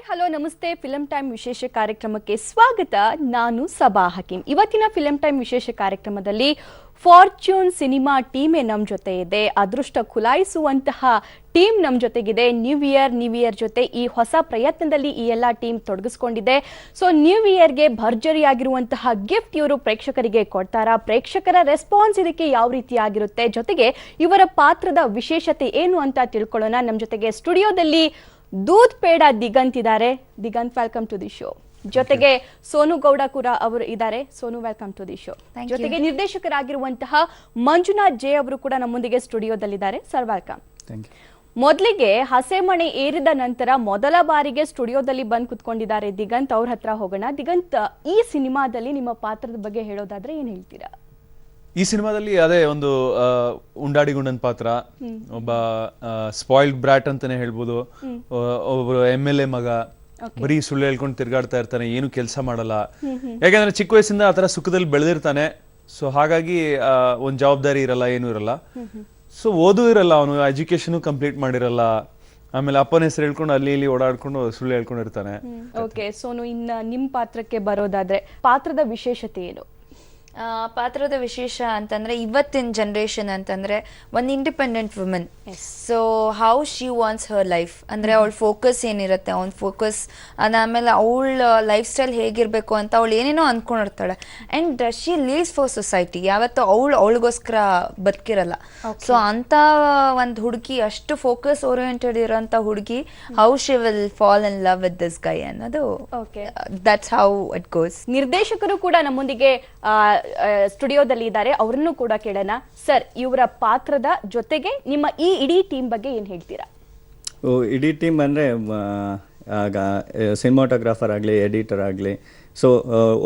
Hello ನಮಸ್ತೆ film time ವಿಶೇಷ ಕಾರ್ಯಕ್ರಮಕ್ಕೆ ಸ್ವಾಗತ. ನಾನು ಸಬಾ ಹಕೀಂ. ಇವತ್ತಿನ ಫಿಲಂ ಟೈಮ್ ವಿಶೇಷ ಕಾರ್ಯಕ್ರಮದಲ್ಲಿ ಫಾರ್ಚೂನ್ ಸಿನಿಮಾ ಟೀಮೇ ನಮ್ಮ ಜೊತೆ ಇದೆ. ಅದೃಷ್ಟ ಖುಲಾಯಿಸುವಂತಹ ಟೀಮ್ ನಮ್ಮ ಜೊತೆಗಿದೆ. ನ್ಯೂ ಇಯರ್ ಜೊತೆ ಈ ಹೊಸ ಪ್ರಯತ್ನದಲ್ಲಿ ಈ ಎಲ್ಲ ಟೀಮ್ ತೊಡಗಿಸ್ಕೊಂಡಿದೆ. ಸೊ ನ್ಯೂ ಇಯರ್ಗೆ ಭರ್ಜರಿಯಾಗಿರುವಂತಹ ಗಿಫ್ಟ್ ಇವರು ಪ್ರೇಕ್ಷಕರಿಗೆ ಕೊಡ್ತಾರಾ? ಪ್ರೇಕ್ಷಕರ ರೆಸ್ಪಾನ್ಸ್ ಇದಕ್ಕೆ ಯಾವ ರೀತಿ ಆಗಿರುತ್ತೆ? ಜೊತೆಗೆ ಇವರ ಪಾತ್ರದ ವಿಶೇಷತೆ ಏನು ಅಂತ ತಿಳ್ಕೊಳ್ಳೋಣ. ನಮ್ಮ ಜೊತೆಗೆ ಸ್ಟುಡಿಯೋದಲ್ಲಿ ದೂದ್ ಪೇಡ ದಿಗಂತ್ ಇದ್ದಾರೆ. Diganth, welcome to the show. ಜೊತೆಗೆ ಸೋನು ಗೌಡ ಕೂಡ ಅವರು ಇದ್ದಾರೆ. Sonu, welcome to the show. ಜೊತೆಗೆ ನಿರ್ದೇಶಕರಾಗಿರುವಂತಹ ಮಂಜುನಾಥ್ ಜೆ ಅವರು ಕೂಡ ನಮ್ಮೊಂದಿಗೆ ಸ್ಟುಡಿಯೋದಲ್ಲಿದ್ದಾರೆ. Sir, welcome. ಮೊದಲಿಗೆ ಹಸೆಮಣೆ ಏರಿದ ನಂತರ ಮೊದಲ ಬಾರಿಗೆ ಸ್ಟುಡಿಯೋದಲ್ಲಿ ಬಂದು ಕುತ್ಕೊಂಡಿದ್ದಾರೆ ದಿಗಂತ್. ಅವ್ರ ಹತ್ರ ಹೋಗೋಣ. ದಿಗಂತ್, ಈ ಸಿನಿಮಾದಲ್ಲಿ ನಿಮ್ಮ ಪಾತ್ರದ ಬಗ್ಗೆ ಹೇಳೋದಾದ್ರೆ ಏನ್ ಹೇಳ್ತೀರಾ? ಈ ಸಿನಿಮಾದಲ್ಲಿ ಅದೇ ಒಂದು ಉಂಡಾಡಿ ಗುಂಡನ್ ಪಾತ್ರ, ಒಬ್ಬ ಸ್ಪಾಯಿಲ್ಡ್ ಬ್ರಾಟ್ ಅಂತಾನೆ ಹೇಳ್ಬೋದು. ಒಬ್ಬರು MLA ಮಗ, ಬರೀ ಸುಳ್ಳು ಹೇಳ್ಕೊಂಡು ತಿರ್ಗಾಡ್ತಾ ಇರ್ತಾನೆ, ಏನು ಕೆಲಸ ಮಾಡಲ್ಲ. ಯಾಕಂದ್ರೆ ಚಿಕ್ಕ ವಯಸ್ಸಿಂದ ಆತರ ಸುಖದಲ್ಲಿ ಬೆಳೆದಿರ್ತಾನೆ. ಸೊ ಹಾಗಾಗಿ ಒಂದ್ ಜವಾಬ್ದಾರಿ ಇರಲ್ಲ, ಏನು ಇರಲ್ಲ. ಸೊ ಓದೂ ಇರಲ್ಲ, ಅವನು ಎಜುಕೇಶನ್ ಕಂಪ್ಲೀಟ್ ಮಾಡಿರಲ್ಲ. ಆಮೇಲೆ ಅಪ್ಪನ ಹೆಸರು ಹೇಳ್ಕೊಂಡು ಅಲ್ಲಿ ಇಲ್ಲಿ ಓಡಾಡ್ಕೊಂಡು ಸುಳ್ಳು ಹೇಳ್ಕೊಂಡಿರ್ತಾನೆ. ಓಕೆ ಸೋನು, ಇನ್ನ ನಿಮ್ ಪಾತ್ರಕ್ಕೆ ಬರೋದಾದ್ರೆ ಪಾತ್ರದ ವಿಶೇಷತೆ ಏನು? ಪಾತ್ರದ ವಿಶೇಷ ಅಂತಂದ್ರೆ ಇವತ್ತಿನ ಜನರೇಷನ್ ಅಂತಂದ್ರೆ ಒಂದು independent women. So how she wants her life ಅಂದ್ರೆ ಅವಳ ಫೋಕಸ್ ಏನಿರುತ್ತೆ, ಅವ್ನ ಫೋಕಸ್ ಅದಾದ್ಮೇಲೆ ಅವಳ ಲೈಫ್ ಸ್ಟೈಲ್ ಹೇಗಿರ್ಬೇಕು ಅಂತ ಅವಳು ಏನೇನೋ ಅಂದ್ಕೊಂಡಿರ್ತಾಳೆ. And she lives for society. ಯಾವತ್ತೂ ಅವಳಿಗೋಸ್ಕರ ಬದುಕಿರಲ್ಲ. ಸೊ ಅಂತ ಒಂದು ಹುಡುಗಿ, ಅಷ್ಟು ಫೋಕಸ್ ಓರಿಯೆಂಟೆಡ್ ಇರೋಂಥ ಹುಡುಗಿ, how she will fall in love with this guy ಅನ್ನೋದು ದಟ್ಸ್ ಹೌ ಇಟ್ ಗೋಸ್. ನಿರ್ದೇಶಕರು ಕೂಡ ನಮ್ಮೊಂದಿಗೆ ಸ್ಟುಡಿಯೋದಲ್ಲಿ ಇದ್ದಾರೆ. ಅವರನ್ನು ಕೂಡ ಕೇಳೋಣ. ಸರ್, ಇವರ ಪಾತ್ರದ ಜೊತೆಗೆ ನಿಮ್ಮ ಈ ಇಡೀ ಟೀಮ್ ಬಗ್ಗೆ ಏನ್ ಹೇಳ್ತೀರಾ? ಇಡೀ ಟೀಮ್ ಅಂದರೆ ಸಿನಿಮಾಟೋಗ್ರಾಫರ್ ಆಗಲಿ, ಎಡಿಟರ್ ಆಗಲಿ, ಸೊ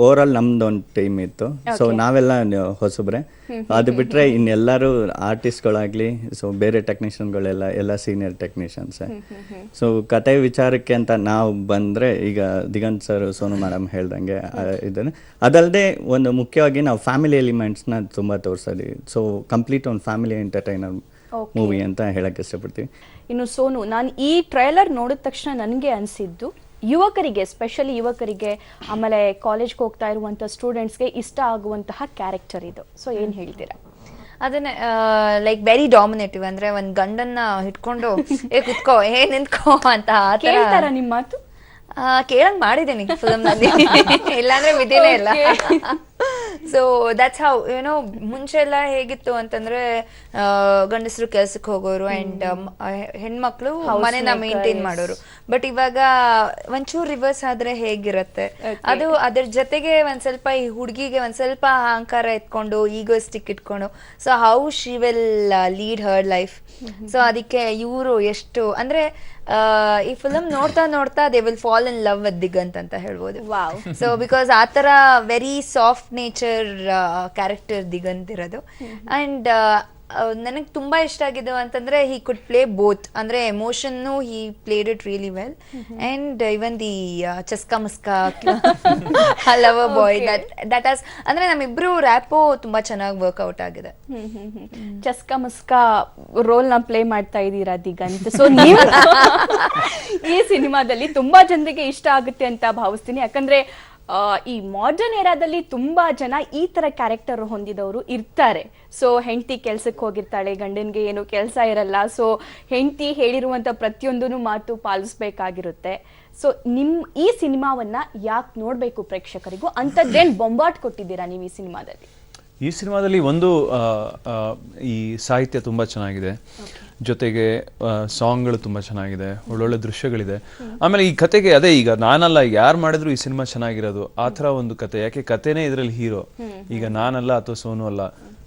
ಓವರ್ ಆಲ್ ನಮ್ದೊಂದು ಟೀಮ್ ಇತ್ತು. ಸೊ ನಾವೆಲ್ಲ ಹೊಸಬ್ರೆ. ಅದು ಬಿಟ್ಟರೆ ಇನ್ನೆಲ್ಲರೂ ಆರ್ಟಿಸ್ಟ್ಗಳಾಗಲಿ, ಸೊ ಬೇರೆ ಟೆಕ್ನಿಷಿಯನ್ಗಳೆಲ್ಲ ಸೀನಿಯರ್ ಟೆಕ್ನಿಷಿಯನ್ಸೇ. ಸೊ ಕತೆ ವಿಚಾರಕ್ಕೆ ಅಂತ ನಾವು ಬಂದರೆ, ಈಗ ದಿಗಂತ್ ಸರ್, ಸೋನು ಮೇಡಮ್ ಹೇಳ್ದಂಗೆ ಇದನ್ನು ಅದಲ್ಲದೆ ಒಂದು ಮುಖ್ಯವಾಗಿ ನಾವು ಫ್ಯಾಮಿಲಿ ಎಲಿಮೆಂಟ್ಸ್ನ ತುಂಬ ತೋರಿಸೋದು. ಸೊ ಕಂಪ್ಲೀಟ್ ಒಂದು ಫ್ಯಾಮಿಲಿ ಎಂಟರ್ಟೈನರ್ ಮೂವಿ ಅಂತ ಹೇಳಕ್ಕೆ ಇಷ್ಟಪಡ್ತೀವಿ. ಇನ್ನು ಸೋನು, ನಾನು ಈ ಟ್ರೈಲರ್ ನೋಡಿದ ತಕ್ಷಣ ನನಗೆ ಅನಿಸಿದ್ದು, ಯುವಕರಿಗೆ, ಸ್ಪೆಷಲಿ ಯುವಕರಿಗೆ, ಆಮೇಲೆ ಕಾಲೇಜ್ಗೆ ಹೋಗ್ತಾ ಇರುವಂಥ ಸ್ಟೂಡೆಂಟ್ಸ್ಗೆ ಇಷ್ಟ ಆಗುವಂತಹ ಕ್ಯಾರೆಕ್ಟರ್ ಇದು. ಸೊ ಏನು ಹೇಳ್ತೀರಾ? ಅದನ್ನೇ ಲೈಕ್ ವೆರಿ ಡಾಮಿನೇಟಿವ್. ಅಂದ್ರೆ ಒಂದ್ ಗಂಡನ್ನ ಹಿಡ್ಕೊಂಡು ಕುತ್ಕೋ, ನಿಂತ್ಕೋ ಅಂತ ಕೇಳ್ತಾರ ನಿಮ್ಮ ಮಾತು? ಕೇಳಂಗ್ ಮಾಡಿದ್ದೀನಿ ಫಿಲಮ್ ನಲ್ಲಿ, ಇಲ್ಲಾಂದ್ರೆ ವಿಧಿನೇ ಇಲ್ಲ. ಸೊ ದಟ್ಸ್ ಹೌ ಏನೋ ಮುಂಚೆ ಎಲ್ಲ ಹೇಗಿತ್ತು ಅಂತಂದ್ರೆ ಗಂಡಸರು ಕೆಲ್ಸಕ್ಕೆ ಹೋಗೋರು ಅಂಡ್ ಹೆಣ್ಮಕ್ಳು ಮನೆನ ಮೇಂಟೈನ್ ಮಾಡೋರು. ಬಟ್ ಇವಾಗ ಒಂಚೂರು ರಿವರ್ಸ್ ಆದ್ರೆ ಹೇಗಿರತ್ತೆ ಅದು. ಅದ್ರ ಜೊತೆಗೆ ಒಂದ್ ಸ್ವಲ್ಪ ಈ ಹುಡುಗಿಗೆ ಒಂದ್ ಸ್ವಲ್ಪ ಅಹಂಕಾರ ಎತ್ಕೊಂಡು, ಈಗೋಸ್ಟಿಕ್ ಇಟ್ಕೊಂಡು, so how she will lead her life. So ಅದಕ್ಕೆ ಇವರು ಎಷ್ಟು ಅಂದ್ರೆ ಈ ಫಿಲಮ್ ನೋಡ್ತಾ ನೋಡ್ತಾ they will fall in love with Diganth ಅಂತ ಹೇಳ್ಬೋದು. ಸೊ ಬಿಕಾಸ್ ಆ ತರ very soft nature character Diganth ಇರೋದು. ಅಂಡ್ ನನಗೆ ತುಂಬಾ ಇಷ್ಟ ಆಗಿದ್ದು ಅಂತಂದ್ರೆ ಹಿ ಕುಡ್ ಪ್ಲೇ ಬೋತ್. ಅಂದ್ರೆ emotion he played it really well. And even the ಚಸ್ಕಾ ಮಸ್ಕಾ ಲವರ್ ಬಾಯ್, ದಟ್ ಆಸ್ ಅಂದ್ರೆ ನಮ್ಮಿಬ್ರು ರ್ಯಾಪೋ ತುಂಬಾ ಚೆನ್ನಾಗಿ ವರ್ಕ್ಔಟ್ ಆಗಿದೆ. ಚಸ್ಕಾ ಮಸ್ಕಾ ರೋಲ್ ನ ಪ್ಲೇ ಮಾಡ್ತಾ ಇದ್ದೀರಾ ದಿಗಂತ್. ಸೊ ನೀವು ಈ ಸಿನಿಮಾದಲ್ಲಿ ತುಂಬಾ ಜನರಿಗೆ ಇಷ್ಟ ಆಗುತ್ತೆ ಅಂತ ಭಾವಿಸ್ತೀನಿ. ಯಾಕಂದ್ರೆ ಈ ಮಾಡರ್ನ್ ಏರಾದಲ್ಲಿ ತುಂಬಾ ಜನ ಈ ತರ ಕ್ಯಾರೆಕ್ಟರ್ ಹೊಂದಿದವರು ಇರ್ತಾರೆ. ಸೊ ಹೆಂಡತಿ ಕೆಲ್ಸಕ್ಕೆ ಹೋಗಿರ್ತಾಳೆ, ಗಂಡನ್ಗೆ ಏನು ಕೆಲಸ ಇರಲ್ಲ. ಸೊ ಹೆಂಡತಿ ಹೇಳಿರುವಂತ ಪ್ರತಿಯೊಂದನ್ನು ಮಾತು ಪಾಲಿಸ್ಬೇಕಾಗಿರುತ್ತೆ. ಸೊ ಈ ಸಿನಿಮಾವನ್ನ ಯಾಕೆ ನೋಡ್ಬೇಕು ಪ್ರೇಕ್ಷಕರಿಗೂ ಅಂತದ್ದೇನ್ ಬೊಂಬಾಟ್ ಕೊಟ್ಟಿದ್ದೀರಾ ನೀವು ಈ ಸಿನಿಮಾದಲ್ಲಿ? ಈ ಸಿನಿಮಾದಲ್ಲಿ ಒಂದು ಈ ಸಾಹಿತ್ಯ ತುಂಬಾ ಚೆನ್ನಾಗಿದೆ, ಜೊತೆಗೆ ಸಾಂಗ್ಗಳು ತುಂಬಾ ಚೆನ್ನಾಗಿದೆ, ಒಳ್ಳೊಳ್ಳೆ ದೃಶ್ಯಗಳಿದೆ. ಆಮೇಲೆ ಈ ಕತೆಗೆ ಅದೇ, ಈಗ ನಾನಲ್ಲ ಯಾರು ಮಾಡಿದ್ರು ಈ ಸಿನಿಮಾ ಚೆನ್ನಾಗಿರೋದು ಆ ಥರ ಒಂದು ಕತೆ. ಯಾಕೆ ಕತೆನೇ ಇದರಲ್ಲಿ ಹೀರೋ, ಈಗ ನಾನಲ್ಲ ಅಥವಾ ಸೋನು ಅಲ್ಲ.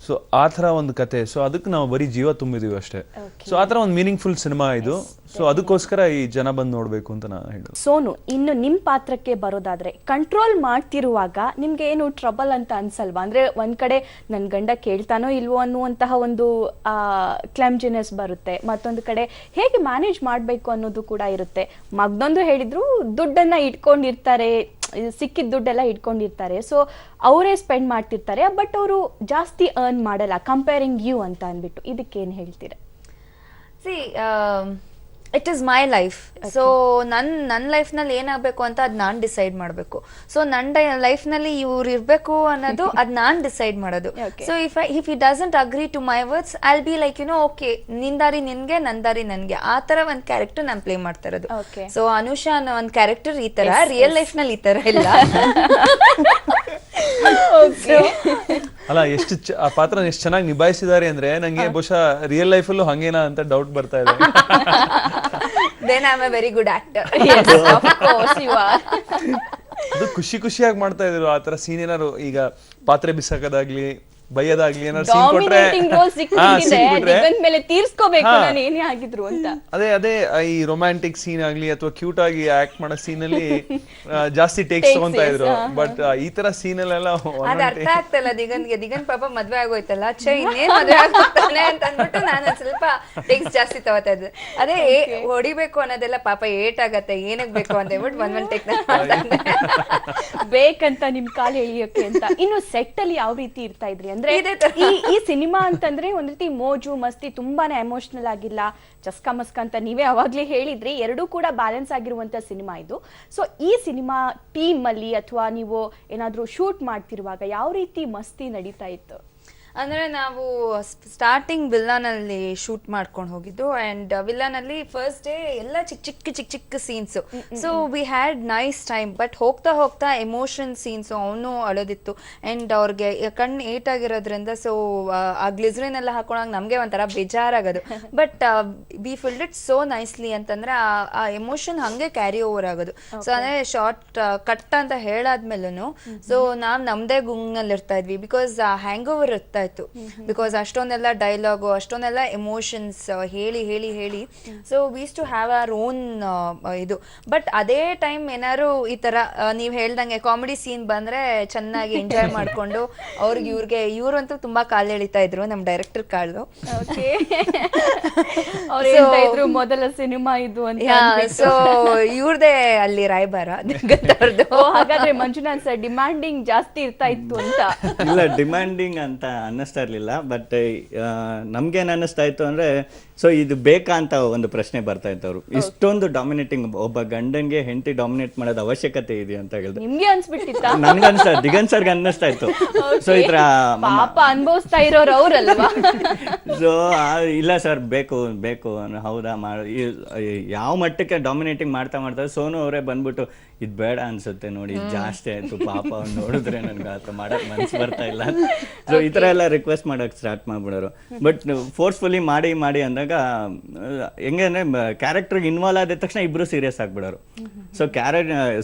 ಸೊ ಆ ಥರ ಒಂದು ಕತೆ. ಸೊ ಅದಕ್ಕೆ ನಾವು ಬರೀ ಜೀವ ತುಂಬಿದೀವಿ ಅಷ್ಟೇ. ಸೊ ಆ ಥರ ಒಂದು ಮೀನಿಂಗ್ಫುಲ್ ಸಿನಿಮಾ ಇದು. ಸೊ ಅದಕ್ಕೋಸ್ಕರ ಈ ಜನ ಬಂದು ನೋಡ್ಬೇಕು ಅಂತ ನಾನು ಹೇಳೋದು. ಸೋನು, ಇನ್ನು ನಿಮ್ ಪಾತ್ರಕ್ಕೆ ಬರೋದಾದ್ರೆ, ಕಂಟ್ರೋಲ್ ಮಾಡ್ತಿರುವಾಗ ನಿಮ್ಗೆ ಏನು ಟ್ರಬಲ್ ಅಂತ ಅನ್ಸಲ್ವಾ? ಅಂದ್ರೆ ಒಂದ್ ಕಡೆ ನನ್ ಗಂಡ ಕೇಳ್ತಾನೋ ಇಲ್ವೋ ಅನ್ನುವಂತಹ ಒಂದು ಕ್ಲಮ್ಜಿನೆಸ್ ಬರುತ್ತೆ, ಮತ್ತೊಂದು ಕಡೆ ಹೇಗೆ ಮ್ಯಾನೇಜ್ ಮಾಡ್ಬೇಕು ಅನ್ನೋದು ಕೂಡ ಇರುತ್ತೆ. ಮಗ್ನೊಂದು ಹೇಳಿದ್ರು ದುಡ್ಡನ್ನ ಇಟ್ಕೊಂಡಿರ್ತಾರೆ, ಸಿಕ್ಕಿದ ದುಡ್ಡೆಲ್ಲ ಇಟ್ಕೊಂಡಿರ್ತಾರೆ. ಸೊ ಅವರೇ ಸ್ಪೆಂಡ್ ಮಾಡ್ತಿರ್ತಾರೆ, ಬಟ್ ಅವರು ಜಾಸ್ತಿ ಅರ್ನ್ ಮಾಡಲ್ಲ, ಕಂಪೇರಿಂಗ್ ಯು ಅಂತ ಅಂದ್ಬಿಟ್ಟು. ಇದಕ್ಕೇನು ಹೇಳ್ತೀರಾ? C it is my life. So ನನ್ನ ಲೈಫ್ನಲ್ಲಿ ಏನಾಗಬೇಕು ಅಂತ ಅದು ನಾನು ಡಿಸೈಡ್ ಮಾಡಬೇಕು. ಸೊ ನನ್ನ ಲೈಫ್ನಲ್ಲಿ ಇವ್ರು ಇರಬೇಕು ಅನ್ನೋದು ಅದು ನಾನು ಡಿಸೈಡ್ ಮಾಡೋದು. So if it doesn't agree to my words I will be like okay ನಿನ್ ದಾರಿ ನಿನ್ಗೆ ನನ್ ದಾರಿ ನನ್ಗೆ, ಆ ತರ ಒಂದ್ ಕ್ಯಾರೆಕ್ಟರ್ ನಾನು ಪ್ಲೇ ಮಾಡ್ತಾ ಇರೋದು. ಸೊ ಅನುಷಾ ಅನ್ನೋ ಒಂದ್ ಕ್ಯಾರೆಕ್ಟರ್ ಈ ತರ, ರಿಯಲ್ ಲೈಫ್ ನಲ್ಲಿ ಈ ತರ ಇಲ್ಲ. ಅಲ್ಲ ಎಷ್ಟು ಆ ಪಾತ್ರ ಎಷ್ಟು ಚೆನ್ನಾಗಿ ನಿಭಾಯಿಸಿದ್ದಾರೆ ಅಂದ್ರೆ ನಂಗೆ ಬಹುಶಃ ರಿಯಲ್ ಲೈಫ್ ಅಲ್ಲೂ ಹಂಗೇನಾ ಅಂತ ಡೌಟ್ ಬರ್ತಾ ಇದೆ. Then I am a very good actor. ಅದು ಖುಷಿಯಾಗಿ ಮಾಡ್ತಾ ಇದ್ರು ಆ ತರ ಸೀನ್. ಏನಾರು ಈಗ ಪಾತ್ರೆ ಬಿಸಾಕೋದಾಗ್ಲಿ ಬೈಯೋದಾಗ್ಲಿ ಏನಾದ್ರು ಸೀನ್ ಕೊಟ್ರೆ ಮೇಲೆ ತೀರ್ಸ್ಕೋಬೇಕು ನಾನು ಏನೇ ಆಗಿದ್ರು ಅಂತ. ಅದೇ ಈ ರೊಮ್ಯಾಂಟಿಕ್ ಸೀನ್ ಆಗ್ಲಿ ಅಥವಾ ಕ್ಯೂಟ್ ಆಗಿ ಆಕ್ಟ್ ಮಾಡೋ ಸೀನ್ ಅಲ್ಲಿ ಜಾಸ್ತಿ ಟೇಕ್ಸ್ ತಗೊಂತಾ ಇದ್ರು. ಬಟ್ ಈ ತರ ಸೀನ್ ಅಲ್ಲೆಲ್ಲ ಅದ್ ಅರ್ಥ ಆಗ್ತಲ್ಲ ದಿಗಂತ್ ಪಾಪ ಮದ್ವೆ ಆಗೋಯ್ತಲ್ಲ, ಇನ್ನೇನ್ ಮದ್ವೆ ಆಗೋಗ್ತಾನೆ ಅಂತ ಅಂದ್ಬಿಟ್ಟು ನಾನು ಸ್ವಲ್ಪ ಟೇಕ್ಸ್ ಜಾಸ್ತಿ ತಗೋತಾ ಇದ್ದೆ. ಅದೇ ಹೊಡಿಬೇಕು ಅನ್ನೋದೆಲ್ಲ ಪಾಪ ಏಟ್ ಆಗತ್ತೆ, ಏನಕ್ ಬೇಕು ಅಂತ ಹೇಳ್ಬಿಟ್ಟು ಒಂದ್ ಟೇಕ್ ಬೇಕಂತ ನಿಮ್ ಕಾಲು ಎಳಿಯೋಕೆ ಅಂತ. ಇನ್ನು ಸೆಟ್ ಅಲ್ಲಿ ಯಾವ ರೀತಿ ಇರ್ತಾ ಇದ್ರಿ ಅಂದ್ರೆ ಈ ಸಿನಿಮಾ ಅಂತಂದ್ರೆ ಒಂದ್ ರೀತಿ ಮೋಜು ಮಸ್ತಿ, ತುಂಬಾನೇ ಎಮೋಷನಲ್ ಆಗಿಲ್ಲ, ಚಸ್ಕಾ ಮಸ್ಕ ಅಂತ ನೀವೇ ಅವಾಗ್ಲೇ ಹೇಳಿದ್ರಿ, ಎರಡೂ ಕೂಡ ಬ್ಯಾಲೆನ್ಸ್ ಆಗಿರುವಂತ ಸಿನಿಮಾ ಇದು. ಸೊ ಈ ಸಿನಿಮಾ ಟೀಮ್ ಅಲ್ಲಿ ಅಥವಾ ನೀವು ಏನಾದ್ರೂ ಶೂಟ್ ಮಾಡ್ತಿರುವಾಗ ಯಾವ ರೀತಿ ಮಸ್ತಿ ನಡೀತಾ ಇತ್ತು? ಅಂದ್ರೆ ನಾವು ಸ್ಟಾರ್ಟಿಂಗ್ ವಿಲ್ಲಾನಲ್ಲಿ ಶೂಟ್ ಮಾಡ್ಕೊಂಡು ಹೋಗಿದ್ದು. ಅಂಡ್ ವಿಲ್ಲಾನಲ್ಲಿ ಫಸ್ಟ್ ಡೇ ಎಲ್ಲ ಚಿಕ್ಕ scenes. So we had nice time. But ಹೋಗ್ತಾ ಎಮೋಷನ್ ಸೀನ್ಸ್, ಅವನು ಅಳೋದಿತ್ತು. ಅಂಡ್ ಅವ್ರಿಗೆ ಕಣ್ಣು ಏಟಾಗಿರೋದ್ರಿಂದ ಸೊ ಆ ಗ್ಲಿಸರಿನ್ ಎಲ್ಲ ಹಾಕೊಂಡಾಗ ನಮ್ಗೆ ಒಂಥರ ಬೇಜಾರಾಗೋದು. But we filled it so nicely ಅಂತಂದ್ರೆ ಆ ಎಮೋಷನ್ ಹಂಗೆ ಕ್ಯಾರಿ ಓವರ್ ಆಗೋದು. ಸೊ ಅಂದ್ರೆ ಶಾರ್ಟ್ ಕಟ್ ಅಂತ ಹೇಳಾದ್ಮೇಲೂ ಸೊ ನಾವ್ ನಮ್ದೇ ಗುಂಗ್ನಲ್ಲಿ ಇರ್ತಾ ಇದ್ವಿ. ಬಿಕಾಸ್ ಹ್ಯಾಂಗ್ ಓವರ್ ಇರ್ತಾ ಇತ್ತು. ಬಿಕಾಸ್ ಅಷ್ಟೊಂದೆಲ್ಲ ಡೈಲಾಗು, ಅಷ್ಟೊಂದೆಲ್ಲ ಎಮೋಷನ್ಸ್ ಹೇಳಿ so we's to have our own ಇದು. ಬಟ್ ಅದೇ ಟೈಮ್ ಏನಾದ್ರು ಈ ತರ ನೀವ್ ಹೇಳ್ದಂಗೆ ಕಾಮಿಡಿ ಸೀನ್ ಬಂದ್ರೆ ಚೆನ್ನಾಗಿ ಎಂಜಾಯ್ ಮಾಡ್ಕೊಂಡು ಅವ್ರಿಗೆ ಇವ್ರಂತೂ ತುಂಬಾ ಕಾಲ್ ಎಳಿತಾ ಇದ್ರು, ನಮ್ ಡೈರೆಕ್ಟರ್ ಕಾಳು. ಇದ್ರು ಮೊದಲ ಸಿನಿಮಾ ಇದು ಅಂತ. ಸೊ ಇವ್ರದೇ ಅಲ್ಲಿ ರಾಯಭಾರ. ಹಾಗಾದ್ರೆ ಮಂಜುನಾಥ್ ಸರ್ ಡಿಮ್ಯಾಂಡಿಂಗ್ ಜಾಸ್ತಿ ಇರ್ತಾ ಇತ್ತು ಅಂತ? ಇಲ್ಲ, ಡಿಮ್ಯಾಂಡಿಂಗ್ ಅಂತ ಅನ್ನಿಸ್ತಾ ಇರ್ಲಿಲ್ಲ. ಬಟ್ ನಮ್ಗೇನ್ ಅನ್ನಿಸ್ತಾ ಇತ್ತು ಅಂದ್ರೆ ಸೊ ಇದು ಬೇಕಾ ಅಂತ ಒಂದು ಪ್ರಶ್ನೆ ಬರ್ತಾ ಇತ್ತು. ಅವ್ರು ಇಷ್ಟೊಂದು ಡಾಮಿನೇಟಿಂಗ್, ಒಬ್ಬ ಗಂಡನ್ಗೆ ಹೆಂಡತಿ ಡಾಮಿನೇಟ್ ಮಾಡೋದು ಅವಶ್ಯಕತೆ ಇದೆ ಅಂತ ಹೇಳಿದ್ರು. ನಿಮ್ಗೆ ಅನ್ಸ್ಬಿಟ್ಟಿತ್ತ? ನನ್ಗೆ ಅನ್ಸ್ತಾ, ದಿಗಂತ್ ಸರ್ಗೆ ಅನ್ನಿಸ್ತಾ ಇತ್ತು. ಸೊ ಈ ತರ ಪಾಪ ಅನ್ಭವಿಸ್ತಾ ಇರೋರು ಅವ್ರಲ್ವಾ? ಸೊ ಇಲ್ಲ ಸರ್ ಬೇಕು ಹೌದಾ ಯಾವ ಮಟ್ಟಕ್ಕೆ ಡಾಮಿನೇಟಿಂಗ್ ಮಾಡ್ತಾ ಸೋನು ಅವರೇ ಬಂದ್ಬಿಟ್ಟು ಇದ್ ಬೇಡ ಅನ್ಸುತ್ತೆ ನೋಡಿ, ಇದು ಜಾಸ್ತಿ ಆಯ್ತು ಪಾಪ ಅವ್ನು ನೋಡಿದ್ರೆ ನನ್ಗೆ ಆತ ಮಾಡಕ್ ಮನ್ಸು ಬರ್ತಾ ಇಲ್ಲ. ಸೊ ಈ ತರ ಎಲ್ಲ ರಿಕ್ವೆಸ್ಟ್ ಮಾಡಕ್ ಸ್ಟಾರ್ಟ್ ಮಾಡ್ಬಿಡೋರು. ಬಟ್ ಫೋರ್ಸ್ಫುಲಿ ಮಾಡಿ ಅಂದಾಗ ಹೆಂಗೆ ಅಂದ್ರೆ ಕ್ಯಾರೆಕ್ಟರ್ಗೆ ಇನ್ವಾಲ್ವ್ ಆದ ತಕ್ಷಣ ಇಬ್ರು ಸೀರಿಯಸ್ ಆಗ್ಬಿಡೋರು. ಸೊ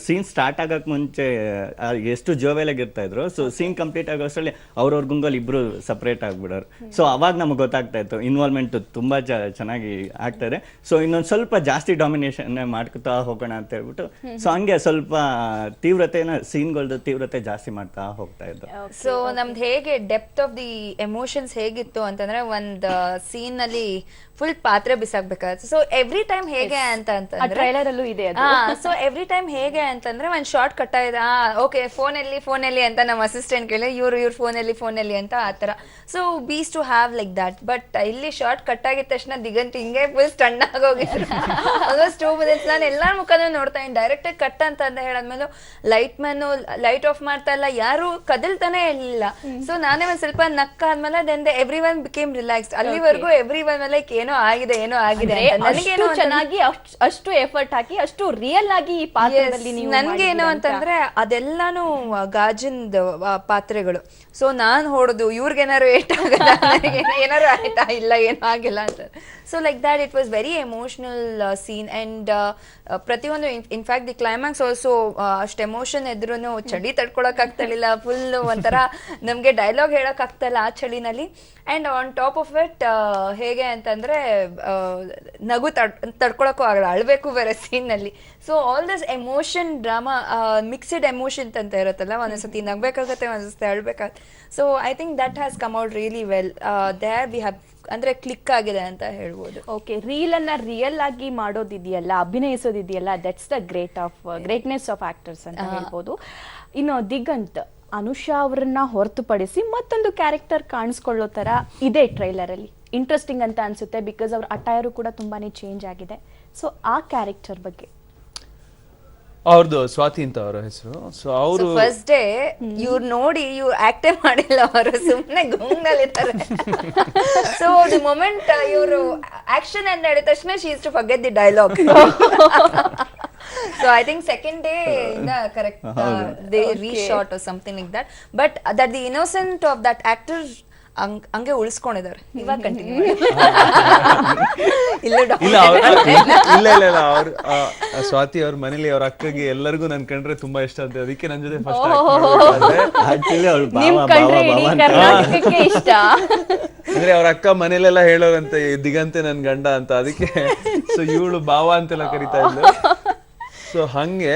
ಸೀನ್ ಸ್ಟಾರ್ಟ್ ಆಗಕ್ ಮುಂಚೆ ಎಷ್ಟು ಜೋವೆಲಾಗಿ ಇರ್ತಾ ಇದ್ರು. ಸೊ ಸೀನ್ ಕಂಪ್ಲೀಟ್ ಆಗೋಷ್ಟರಲ್ಲಿ ಅವ್ರವ್ರ ಗುಂಗಲ್ಲಿ ಇಬ್ರು ಸಪ್ರೇಟ್ ಆಗ್ಬಿಡೋರು. ಸೊ ಅವಾಗ ನಮ್ಗೆ ಗೊತ್ತಾಗ್ತಾ ಇತ್ತು ಇನ್ವಾಲ್ವ್ಮೆಂಟ್ ತುಂಬಾ ಚೆನ್ನಾಗಿ ಆಗ್ತಾ ಇದೆ. ಸೊ ಇನ್ನೊಂದ್ ಸ್ವಲ್ಪ ಜಾಸ್ತಿ ಡಾಮಿನೇಷನ್ ಮಾಡ್ಕೊತಾ ಹೋಗೋಣ ಅಂತ ಹೇಳ್ಬಿಟ್ಟು ಸೊ ಹಂಗೆ ಸ್ವಲ್ಪ ಸೀನ್ಗಳದ್ದು ತೀವ್ರತೆ ಜಾಸ್ತಿ ಮಾಡ್ತಾ ಹೋಗ್ತಾ ಇದ್ದು. ಸೊ ನಮ್ದು ಹೇಗೆ ಡೆಪ್ತ್ ಆಫ್ ದಿ ಎಮೋಷನ್ಸ್ ಹೇಗಿತ್ತು ಅಂತಂದ್ರೆ ಒಂದ್ ಸೀನ್ ಅಲ್ಲಿ ಫುಲ್ ಪಾತ್ರೆ ಬಿಸಾಕ್ಬೇಕಾಗುತ್ತೆ. ಸೊ ಎವ್ರಿ ಟೈಮ್ ಹೇಗೆ ಅಂತಂದ್ರೆ ಟ್ರೈಲರ್ ಅಲ್ಲೂ ಇದೆ. ಸೊ ಎವ್ರಿ ಟೈಮ್ ಹೇಗೆ ಅಂತಂದ್ರೆ ಒಂದ್ ಶಾರ್ಟ್ ಕಟ್ ಆಗಿದೆ, ಓಕೆ ಫೋನಲ್ಲಿ ಅಂತ ನಮ್ಮ ಅಸಿಸ್ಟೆಂಟ್ ಕೇಳಿ ಇವ್ರ ಫೋನಲ್ಲಿ ಅಂತ ಆತರ. So bees to have like that. But ಇಲ್ಲಿ ಶಾರ್ಟ್ ಕಟ್ ಆಗಿದ ತಕ್ಷಣ ದಿಗಂತ್ ಹಿಂಗೆ ಫುಲ್ ಸ್ಟನ್ ಆಗೋಗಿದ್ರು. ಆಲ್ಮೋಸ್ಟ್ 2 minutes ನಾನು ಎಲ್ಲಾರ ಮುಖನೂ ನೋಡ್ತಾ ಇದ್ದೀನಿ. ಡೈರೆಕ್ಟ್ ಕಟ್ ಅಂತ ಹೇಳಾದ್ಮೇಲೆ ಲೈಟ್ ಆಫ್ ಮಾಡ್ತಾ ಇಲ್ಲ, ಯಾರು ಕದಲ್ತಾನೆ ಇರ್ಲಿಲ್ಲ. ಸೊ ನಾನೇ ಒಂದ್ ಸ್ವಲ್ಪ ನಕ್ಕ ಆದ್ಮೇಲೆ then everyone became relaxed. ಅಲ್ಲಿವರೆಗೂ ಎವ್ರಿ ಒನ್ ಲೈಕ್ ಏನೋ ಆಗಿದೆ ಚೆನ್ನಾಗಿ ಅಷ್ಟು ಎಫರ್ಟ್ ಹಾಕಿ ಅಷ್ಟು ರಿಯಲ್ ಆಗಿ ಈ ಪಾತ್ರದಲ್ಲಿ ನೀವು ನನ್ಗೇನು ಅಂತಂದ್ರೆ ಅದೆಲ್ಲಾನು ಗಾಜಿಂದ ಪಾತ್ರೆಗಳು. ಸೊ ನಾನ್ ಹೊಡೆದು ಇವ್ರಿಗೇನಾರು ಏಟಾಗಲ್ಲ, ಏನಾರು ಆಯ್ತಾ ಇಲ್ಲ ಏನೂ ಆಗಿಲ್ಲ ಅಂತ. So like that it was very emotional scene. And ಪ್ರತಿಯೊಂದು ಇನ್ಫ್ಯಾಕ್ಟ್ ದಿ ಕ್ಲೈಮ್ಯಾಕ್ಸ್ ಆಲ್ಸೋ ಅಷ್ಟು ಎಮೋಷನ್ ಇದ್ರೂ ಚಳಿ ತಡ್ಕೊಳಕ್ ಆಗ್ತಿರ್ಲಿಲ್ಲ. ಫುಲ್ ಒಂಥರ ನಮ್ಗೆ ಡೈಲಾಗ್ ಹೇಳಕ್ ಆಗ್ತಾ ಇಲ್ಲ ಆ ಚಳಿನಲ್ಲಿ. And on top of it ಹೇಗೆ ಅಂತಂದ್ರೆ ನಗು ತಡ್ಕೊಳಕ್ಕೂ ಆಗಲ್ಲ, ಅಳ್ಬೇಕು ಬೇರೆ ಸೀನ್ ನಲ್ಲಿ. So all this emotion drama, mixed emotion ಅಂತ ಇರುತ್ತಲ್ಲ, ಒಂದೊಂದ್ಸತಿ ನಗ್ಬೇಕಾಗತ್ತೆ, ಒಂದೊಂದ್ಸತಿ ಅಳ್ಬೇಕಾಗತ್ತೆ. So I think that has come out really well. There we have ಅಂದ್ರೆ ಕ್ಲಿಕ್ ಆಗಿದೆ ಅಂತ ಹೇಳ್ಬೋದು. ಓಕೆ, ರೀಲ್ ಅನ್ನ ರಿಯಲ್ ಆಗಿ ಮಾಡೋದಿದೆಯಲ್ಲ, ಅಭಿನಯಿಸೋದಿದೆಯಲ್ಲ, that's the greatness of actors ಅಂತ ಹೇಳ್ಬೋದು. ಇನ್ನು ದಿಗಂತ್, ಅನುಷಾ ಅವರನ್ನ ಹೊರತುಪಡಿಸಿ ಮತ್ತೊಂದು ಕ್ಯಾರೆಕ್ಟರ್ ಕಾಣಿಸ್ಕೊಳ್ಳೋ ತರ ಇದೆ ಟ್ರೈಲರ್ ಅಲ್ಲಿ. ಇಂಟ್ರೆಸ್ಟಿಂಗ್ ಅಂತ ಅನ್ಸುತ್ತೆ, ಬಿಕಾಸ್ ಅವ್ರ ಅಟೈರು ಕೂಡ ತುಂಬಾನೇ ಚೇಂಜ್ ಆಗಿದೆ. ಸೊ ಆ ಕ್ಯಾರೆಕ್ಟರ್ ಬಗ್ಗೆ ಅವ್ರದ್ದು ಸ್ವಾತಿ ಅಂತ ಅವರ ಹೆಸರು. ಸೊ ಅವರು ಫಸ್ಟ್ ಡೇ ಇವ್ರು ನೋಡಿ ಇವ್ರು ಆಕ್ಟೇ ಮಾಡಿಲ್ಲ, ಅವರು ಸುಮ್ಮನೆ ಗುಂಗಲ್ಲಿದ್ದಾರೆ. ಸೊ ದಿ ಮೊಮೆಂಟ್ ಇವರು ಆಕ್ಷನ್ ಅಂತ ಹೇಳಿದ ತಕ್ಷಣ she is to forget the dialogue. So I think second day correct they reshot or something like that, but that the innocent of that actor ಹಂಗೆ ಉಳಿಸ್ಕೊಂಡಿದ್ದಾರೆ. ಇವಾಗ ಕಂಟಿನ್ಯೂ ಇಲ್ಲ ಇಲ್ಲ ಅವ್ರ ಸ್ವಾತಿ ಅವ್ರ ಮನೇಲಿ ಅವ್ರ ಅಕ್ಕಗೆ ಎಲ್ಲರಿಗೂ ನನ್ ಕಂಡ್ರೆ ತುಂಬಾ ಇಷ್ಟ ಅಂತ, ಅದಕ್ಕೆ ನನ್ ಜೊತೆ ಫಸ್ಟ್ ಆಕ್ಚುಲಿ ಅವಳು ನಿಮ್ ಬಾವ ಕಂಡ್ರೆ ಬಾವ ಇಡೀ ಬಾವ ಅಂತ ಕರ್ನಾಟಕಕ್ಕೆ ಇಷ್ಟ. ಅಂದ್ರೆ ಅವ್ರ ಅಕ್ಕ ಮನೇಲೆಲ್ಲ ಹೇಳೋರಂತೆ ದಿಗಂತೆ ನನ್ ಗಂಡ ಅಂತ, ಅದಕ್ಕೆ ಸೊ ಇವಳು ಬಾವ ಅಂತೆಲ್ಲ ಕರಿತಾ ಇದ್ಲು. ಸೊ ಹಂಗೆ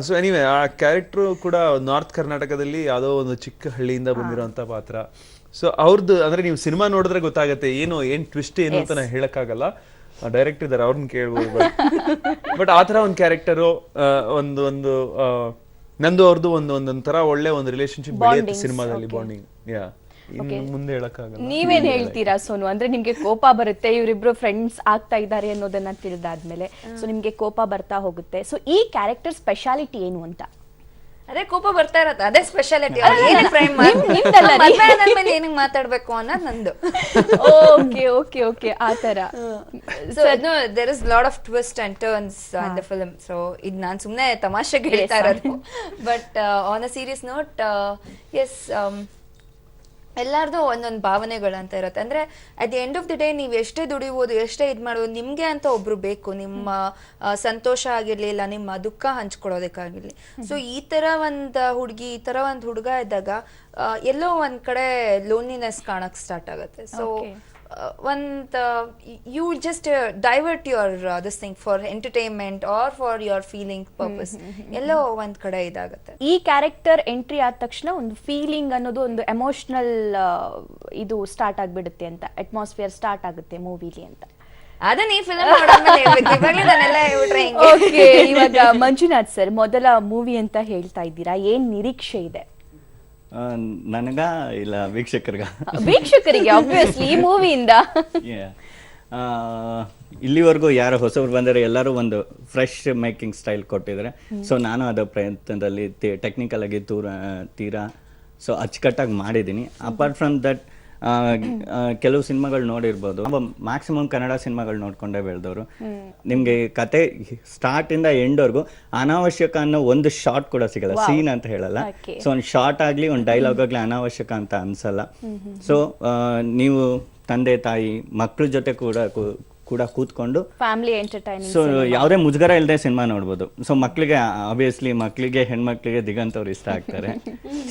ಸೊ ಎನಿವೆ ಆ ಕ್ಯಾರೆಕ್ಟ್ರು ಕೂಡ ನಾರ್ತ್ ಕರ್ನಾಟಕದಲ್ಲಿ ಯಾವುದೋ ಒಂದು ಚಿಕ್ಕ ಹಳ್ಳಿಯಿಂದ ಬಂದಿರೋಂಥ ಪಾತ್ರ. ಸೊ ಅವ್ರದ್ದು ಅಂದ್ರೆ ನೀವು ಸಿನಿಮಾ ನೋಡಿದ್ರೆ ಗೊತ್ತಾಗತ್ತೆ ಏನ್ ಟ್ವಿಸ್ಟ್ ಏನು ಅಂತ ನಾನು ಹೇಳಕ್ಕಾಗಲ್ಲ, ಡೈರೆಕ್ಟ್ ಇದಾರೆ ಅವ್ರನ್ನ ಕೇಳ್ಬೋದು. ಬಟ್ ಆ ತರ ಒಂದು ಕ್ಯಾರೆಕ್ಟರು ಒಂದು ನಂದು ಅವ್ರದ್ದು ಒಂದೊಂಥರ ಒಳ್ಳೆ ಒಂದು ರಿಲೇಶನ್ಶಿಪ್ ಬೆಳೆಯುತ್ತೆ ಸಿನಿಮಾದಲ್ಲಿ, ಬಾಂಡಿಂಗ್. ಮುಂದೆ ಹೇಳಕ್ಕಾಗಲ್ಲ. ನೀವೇನ್ ಹೇಳ್ತೀರಾ ಸೋನು? ಅಂದ್ರೆ ನಿಮ್ಗೆ ಕೋಪ ಬರುತ್ತೆ, ಇವರಿಬ್ರು ಫ್ರೆಂಡ್ಸ್ ಆಗ್ತಾ ಇದ್ದಾರೆ ಅನ್ನೋದನ್ನ ತಿಳಿದಾದ್ಮೇಲೆ ಸೊ ನಿಮ್ಗೆ ಕೋಪ ಬರ್ತಾ ಹೋಗುತ್ತೆ. ಸೊ ಈ ಕ್ಯಾರೆಕ್ಟರ್ ಸ್ಪೆಷಾಲಿಟಿ ಏನು ಅಂತ? ಅದೇ ಕೋಪ ಬರ್ತಾ ಇರತ್ತೆ, ಅದೇ ಸ್ಪೆಷಾಲಿಟಿ. ಏನಿಗೆ ಮಾತಾಡ್ಬೇಕು ಅನ್ನೋದು ನಂದು. ಓಕೆ ಓಕೆ ಓಕೆ ಆ ತರ. So there is lot of twist and turns in the film. So ಇದು ನಾನು ಸುಮ್ಮನೆ ತಮಾಷೆಗೆ ಹೇಳ್ತಾ ಇರೋದು, but on a serious note yes ಎಲ್ಲಾರ್ದು ಒಂದೊಂದು ಭಾವನೆಗಳಂತ ಇರುತ್ತೆ. ಅಂದ್ರೆ at the end of the day ನೀವು ಎಷ್ಟೇ ದುಡಿಬೋದು, ಎಷ್ಟೇ ಇದು ಮಾಡ್ಬೋದು, ನಿಮ್ಗೆ ಅಂತ ಒಬ್ರು ಬೇಕು, ನಿಮ್ಮ ಸಂತೋಷ ಆಗಿರ್ಲಿ, ಇಲ್ಲ ನಿಮ್ಮ ದುಃಖ ಹಂಚ್ಕೊಳ್ಳೋದಕ್ಕಾಗಿರ್ಲಿ. ಸೊ ಈ ತರ ಒಂದ್ ಹುಡುಗಿ, ಈ ತರ ಒಂದ್ ಹುಡುಗ ಇದ್ದಾಗ ಎಲ್ಲೋ ಒಂದ್ ಕಡೆ ಲೋನ್ಲಿನೆಸ್ ಕಾಣಕ್ ಸ್ಟಾರ್ಟ್ ಆಗುತ್ತೆ. So you just divert your this thing for entertainment or for your feeling purpose. ಎಲ್ಲೋ ಒಂದ್ ಕಡೆ ಇದಾಗುತ್ತೆ. ಈ ಕ್ಯಾರೆಕ್ಟರ್ ಎಂಟ್ರಿ ಆದ ತಕ್ಷಣ ಒಂದು ಫೀಲಿಂಗ್ ಅನ್ನೋದು, ಒಂದು ಎಮೋಷನಲ್ ಇದು ಸ್ಟಾರ್ಟ್ ಆಗ್ಬಿಡುತ್ತೆ ಅಂತ, ಅಟ್ಮಾಸ್ಫಿಯರ್ ಸ್ಟಾರ್ಟ್ ಆಗುತ್ತೆ ಮೂವಿಲಿ ಅಂತ. ಅದನ್ನ ಈ ಫಿಲ್ಮ್ ನೋಡಾದ್ಮೇಲೆ ಹೇಳ್ಬೇಕು, ಇವಾಗಲೇ ನಾನೆಲ್ಲ ಹೇಳ್ಬಿಟ್ರೆ ಹೆಂಗೆ? ಓಕೆ, ಇವಾಗ ಮಂಜುನಾಥ್ ಸರ್ ಮೊದಲ ಮೂವಿ ಅಂತ ಹೇಳ್ತಾ ಇದ್ದೀರಾ, ಏನ್ ನಿರೀಕ್ಷೆ ಇದೆ? ನನಗ ಇಲ್ಲ ವೀಕ್ಷಕರಿಗ? ವೀಕ್ಷಕರಿಗೆ ಆಬ್ವಿಯಸ್ಲಿ ಈ ಮೂವಿಯಿಂದ. ಇಲ್ಲಿವರೆಗೂ ಯಾರು ಹೊಸಬ್ರು ಬಂದರೆ ಎಲ್ಲರೂ ಒಂದು ಫ್ರೆಶ್ ಮೇಕಿಂಗ್ ಸ್ಟೈಲ್ ಕೊಟ್ಟಿದ್ದಾರೆ. ಸೊ ನಾನು ಅದರ ಪ್ರಯತ್ನದಲ್ಲಿ ಟೆಕ್ನಿಕಲ್ ಆಗಿ ತೀರಾ ಸೊ ಅಚ್ಚುಕಟ್ಟಾಗಿ ಮಾಡಿದ್ದೀನಿ. ಅಪಾರ್ಟ್ ಫ್ರಮ್ ದಟ್ ಕೆಲವು ಸಿನಿಮಾಗಳು ನೋಡಿರ್ಬೋದು, ಮ್ಯಾಕ್ಸಿಮಮ್ ಕನ್ನಡ ಸಿನಿಮಾಗಳು ನೋಡ್ಕೊಂಡೇ ಬೆಳೆದವರು. ನಿಮ್ಗೆ ಕತೆ ಸ್ಟಾರ್ಟ್ ಇಂದ ಎಂಡ್ವರೆಗೂ ಅನಾವಶ್ಯಕ ಅನ್ನೋ ಒಂದು ಶಾರ್ಟ್ ಕೂಡ ಸಿಗಲ್ಲ, ಸೀನ್ ಅಂತ ಹೇಳಲ್ಲ. ಸೊ ಒಂದು ಶಾರ್ಟ್ ಆಗ್ಲಿ, ಒಂದು ಡೈಲಾಗ್ ಆಗ್ಲಿ ಅನಾವಶ್ಯಕ ಅಂತ ಅನ್ಸಲ್ಲ. ಸೊ ನೀವು ತಂದೆ ತಾಯಿ ಮಕ್ಳ ಜೊತೆ ಕೂಡ ಕೂತ್ಕೊಂಡು ಫ್ಯಾಮಿಲಿ ಎಂಟರ್ಟೈನಿಂಗ್, ಸೊ ಯಾವುದೇ ಮುಜುಗರ ಇಲ್ಲದೆ ಸಿನಿಮಾ ನೋಡ್ಬೋದು. ಸೊ ಮಕ್ಳಿಗೆ ಆಬ್ವಿಯಸ್ಲಿ ಮಕ್ಳಿಗೆ ಹೆಣ್ಮಕ್ಳಿಗೆ ದಿಗಂತ್ ಅವ್ರು ಇಷ್ಟ ಆಗ್ತಾರೆ.